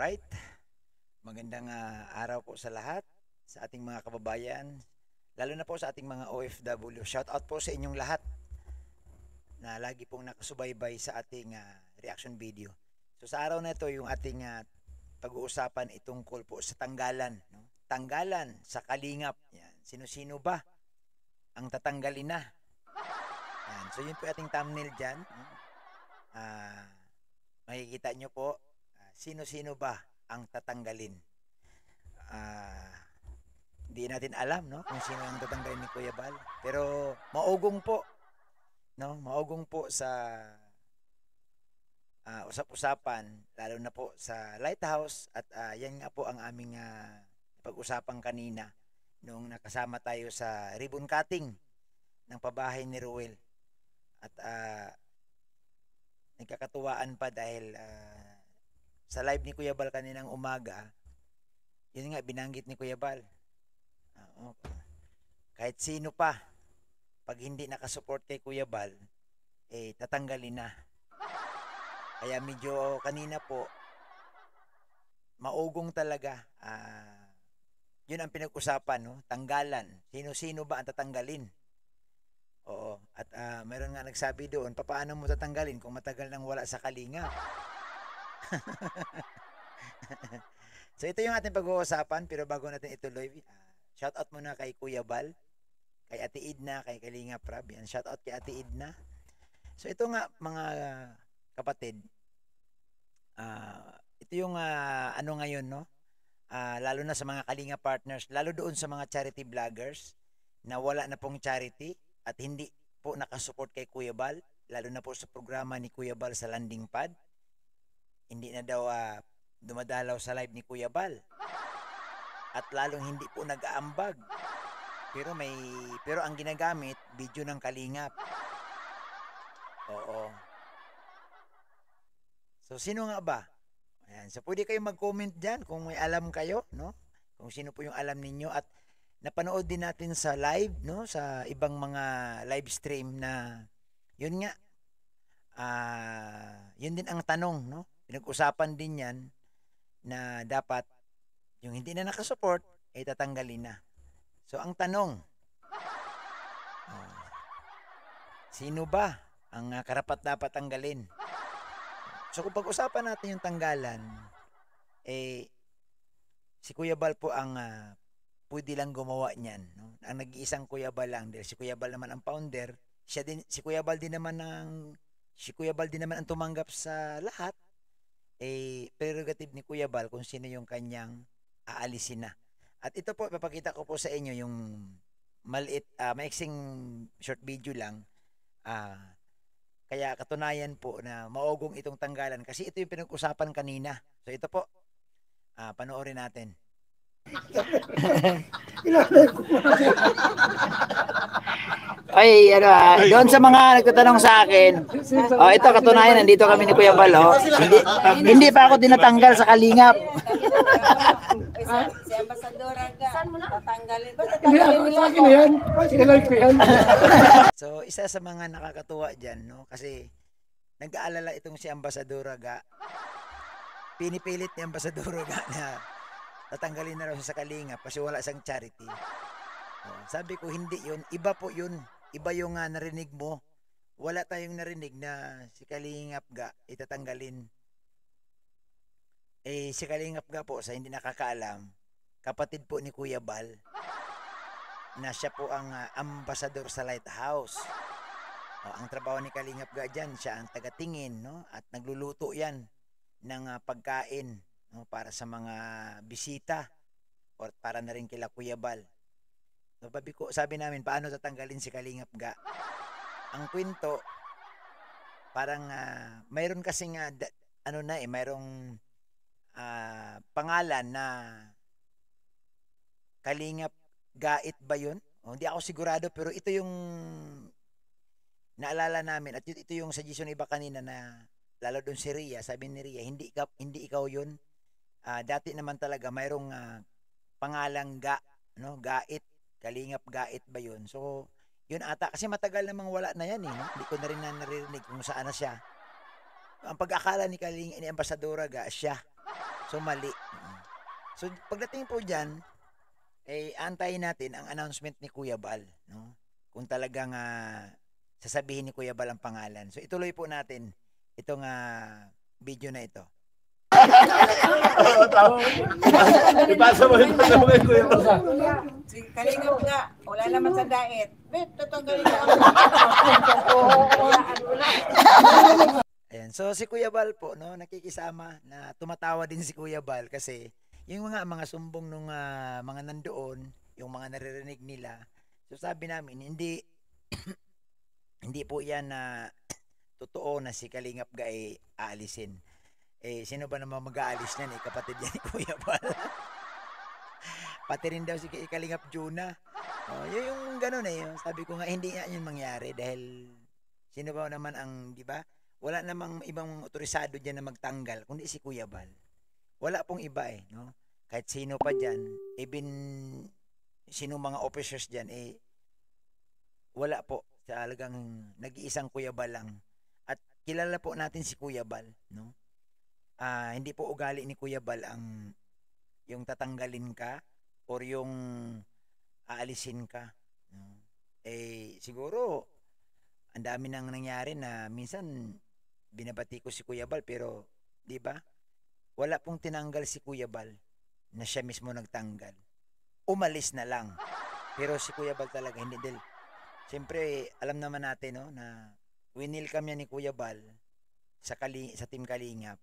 Alright, magandang araw po sa lahat, sa ating mga kababayan, lalo na po sa ating mga OFW. Shout out po sa inyong lahat na lagi pong nakasubaybay sa ating reaction video. So sa araw na ito, yung ating pag-uusapan itungkol po sa tanggalan. No? Tanggalan sa kalingap. Yan. Sino-sino ba ang tatanggalin na? Yan. So yun po ating thumbnail dyan. Makikita nyo po, sino-sino ba ang tatanggalin? Hindi natin alam, no, kung sino ang tatanggalin ni Kuya Bal. Pero maugong po, no, maugong po sa usap-usapan, lalo na po sa Lighthouse. At yan nga po ang aming pag-usapan kanina nung nakasama tayo sa ribbon cutting ng pabahay ni Ruel. At nagkakatuwaan pa dahil sa live ni Kuya Bal kaninang umaga, yun nga, binanggit ni Kuya Bal. Kahit sino pa, pag hindi nakasupport kay Kuya Bal, tatanggalin na. Kaya medyo kanina po, maugong talaga. Yun ang pinag-usapan, no? Tanggalan. Sino-sino ba ang tatanggalin? Oo. At meron nga nagsabi doon, paano mo tatanggalin kung matagal nang wala sa kalinga? So ito yung ating pag-uusapan, pero bago natin ituloy, shout out muna kay Kuya Bal, kay Ate Idna, kay Kalinga Prab. Yan, shout out kay Ate Idna. So ito nga mga kapatid, ito yung ano ngayon, no? Lalo na sa mga Kalinga partners, lalo doon sa mga charity vloggers na wala na pong charity at hindi po nakasupport kay Kuya Bal, lalo na po sa programa ni Kuya Bal sa landing pad. Hindi na daw dumadalaw sa live ni Kuya Bal. At lalong hindi po nag-aambag. Pero ang ginagamit, video ng Kalingap. Oo. So sino nga ba? Ayan. So pwede kayo mag-comment diyan kung may alam kayo, no? Kung sino po yung alam ninyo, at napanood din natin sa live, no, sa ibang mga live stream na yun nga. Yun din ang tanong, no? Pinag-usapan din yan na dapat yung hindi na nakasupport ay tatanggalin na. So ang tanong, sino ba ang karapat dapat tanggalin? So kung pag-usapan natin yung tanggalan, si Kuya Bal po ang pwede lang gumawa niyan, no? Ang nag-iisang Kuya Bal lang, dahil si Kuya Bal naman ang founder, si Kuya Bal din naman ang tumanggap sa lahat. Prerogative ni Kuya Bal kung sino yung kanyang aalisin na. At ito po, papakita ko po sa inyo yung maliit, maiksing short video lang. Kaya katunayan po na maugong itong tanggalan kasi ito yung pinag-usapan kanina. So ito po, panoorin natin. Ay, doon sa mga nagtatanong sa akin, ito katunayan, nandito kami ni Kuya Bal, hindi pa ako dinatanggal sa Kalingap. Si Ambasadora ka, tatanggalin. So, isa sa mga nakakatuwa dyan, no? Kasi nag-aalala itong si Ambasadora ga. Pinipilit ni Ambasadora ga na tatanggalin na raw sa Kalingap kasi wala siyang charity. Sabi ko, hindi yun. Iba po yun. Iba yung narinig mo. Wala tayong narinig na si Kalingap ga itatanggalin. Si Kalingap ga po, sa hindi nakakaalam, kapatid po ni Kuya Bal, na siya po ang ambasador sa Lighthouse. Ang trabaho ni Kalingap ga dyan, siya ang tagatingin, no? At nagluluto yan ng pagkain, no? Para sa mga bisita o para na rin kila Kuya Bal. So, sabi namin, paano tatanggalin si Kalingap ga? Ang kwento, parang mayroon kasing mayroong pangalan na Kalingap Gait ba yun? Hindi ako sigurado, pero ito yung naalala namin at ito yung suggestion iba kanina na lalo doon si Ria, sabi ni Ria, hindi ikaw yun. Dati naman talaga mayroong pangalang no? Gait. Kalingap Gait ba yun? So, yun ata. Kasi matagal namang wala na yan, no? Hindi ko na rin naririnig kung saan na siya. Ang pag-akala ni Ambasadora ga, siya. So mali. So pagdating po diyan, antayin natin ang announcement ni Kuya Bal, no? Kung talagang sasabihin ni Kuya Bal ang pangalan. So ituloy po natin itong video na ito. Ipasa mo kay Kuya Bal. Si Kalingap nga, wala naman sa diet. Bet, tatanggalin na. Ayan. So si Kuya Bal po, no, nakikisama na tumatawa din si Kuya Bal kasi yung mga sumbong nung mga nandoon, yung mga naririnig nila. So sabi namin, hindi hindi po yan na totoo na si Kalingap ga aalisin. Sino ba naman mag-aalis niyan? Kapatid yan ni Kuya Bal. Pati rin daw si Kalingap Juna. Yung gano'n sabi ko nga, hindi nga yun mangyari dahil sino ba naman ang, di ba? Wala namang ibang otorisado dyan na magtanggal, kundi si Kuya Bal. Wala pong iba no? Kahit sino pa dyan, even sino mga officers dyan, wala po. Talagang nag-iisang Kuya Bal lang. At kilala po natin si Kuya Bal, no? Hindi po ugali ni Kuya Bal ang yung tatanggalin ka or yung aalisin ka, no? Siguro ang dami nang nangyari na minsan binabati ko si Kuya Bal pero di ba? Wala pong tinanggal si Kuya Bal na siya mismo nagtanggal. Umalis na lang. Pero si Kuya Bal talaga hindi dahil siyempre alam naman natin no na winilcome niya ni Kuya Bal sa Team Kalingap.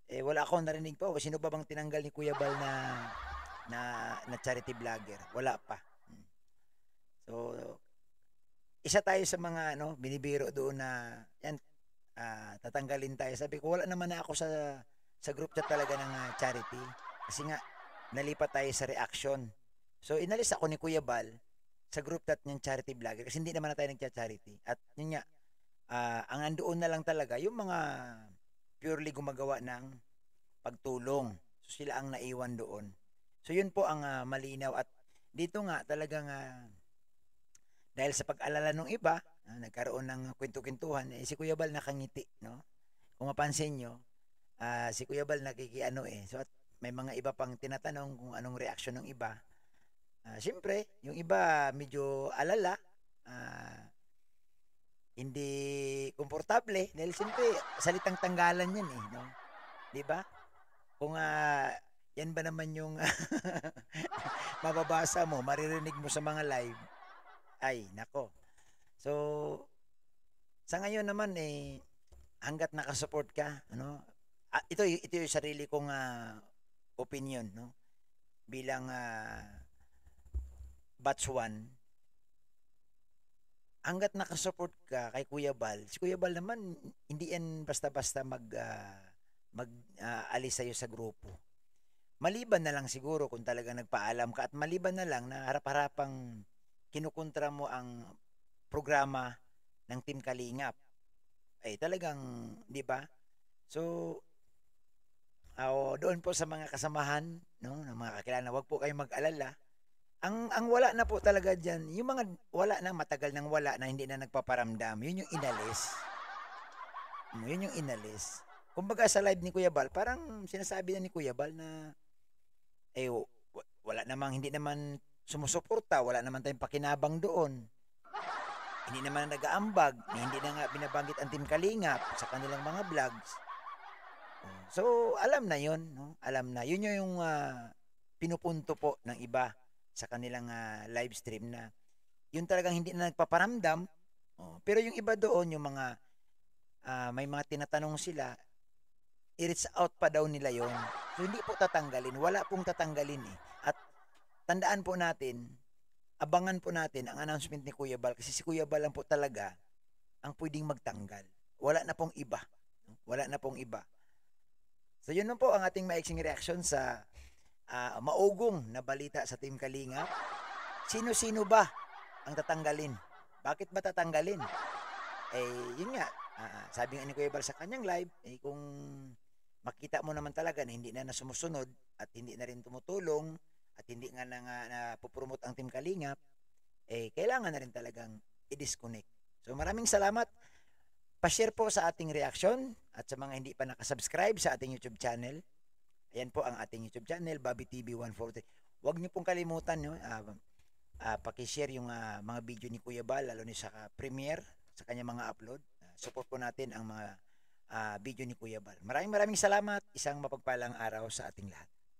Wala akong narinig pa. Sino ba bang tinanggal ni Kuya Bal na charity vlogger? Wala pa. So, isa tayo sa mga binibiro doon na yan, tatanggalin tayo. Sabi ko, wala naman na ako sa group chat talaga ng charity. Kasi nga, nalipat tayo sa reaction. So, inalis ako ni Kuya Bal sa group chat ng charity vlogger kasi hindi naman na tayo nagcha-charity. At yun nga, ang andoon na lang talaga, yung mga purely gumagawa ng pagtulong. So, sila ang naiwan doon. So, yun po ang malinaw. At dito nga, talagang dahil sa pag-alala ng iba, nagkaroon ng kwento-kwentuhan, si Kuya Bal nakangiti, no? Kung mapansin nyo, si Kuya Bal nakikiano So, at may mga iba pang tinatanong kung anong reaksyon ng iba. Siyempre, yung iba medyo alala, hindi komportable dahil siyempre salitang tanggalan yan no? Di ba? Kung yan ba naman yung mababasa mo, maririnig mo sa mga live, ay nako. So sa ngayon naman hangga't nakasupport ka, ito yung sarili kong opinion, no? Bilang batch 1, hanggat nakasupport ka kay Kuya Bal, si Kuya Bal naman hindi yan basta-basta alis sa'yo sa grupo. Maliban na lang siguro kung talaga nagpaalam ka at maliban na lang na harap-harapang kinukontra mo ang programa ng Team Kalingap. Talagang, di ba? So, doon po sa mga kasamahan, no, ng mga kakilala, wag po kayong mag-alala. Ang wala na po talaga dyan, yung mga wala na, matagal nang wala na, hindi na nagpaparamdam, yun yung inalis. Yun yung inalis. Kumbaga sa live ni Kuya Bal, parang sinasabi na ni Kuya Bal na wala namang, hindi naman sumusuporta, wala naman tayong pakinabang doon. Hindi naman nag-aambag, hindi na nga binabanggit ang Team Kalingap sa kanilang mga vlogs. So, alam na yun, no? Alam na. Yun yung pinupunto po ng iba sa kanilang live stream na yun talagang hindi na nagpaparamdam. Pero yung iba doon, yung mga may mga tinatanong sila, i-reach out pa daw nila yon. So, hindi po tatanggalin. Wala pong tatanggalin At tandaan po natin, abangan po natin ang announcement ni Kuya Bal kasi si Kuya Bal lang po talaga ang pwedeng magtanggal. Wala na pong iba. Wala na pong iba. So, yun lang po ang ating maiksing reaction sa maugong na balita sa Team Kalingap. Sino-sino ba ang tatanggalin? Bakit ba tatanggalin? Yun nga, sabi nga ni Kuya Bal sa kanyang live, kung makita mo naman talaga na hindi na sumusunod at hindi na rin tumutulong at hindi nga na pupromote ang Team Kalingap, kailangan na rin talagang i-disconnect. So maraming salamat Pa-share po sa ating reaction at sa mga hindi pa nakasubscribe sa ating YouTube channel. Ayan po ang ating YouTube channel, Bobby TV 143. Huwag niyo pong kalimutan, no? Paki-share yung mga video ni Kuya Bal, lalo na sa premiere, sa kanya mga upload. Support po natin ang mga video ni Kuya Bal. Maraming salamat. Isang mapagpalang araw sa ating lahat.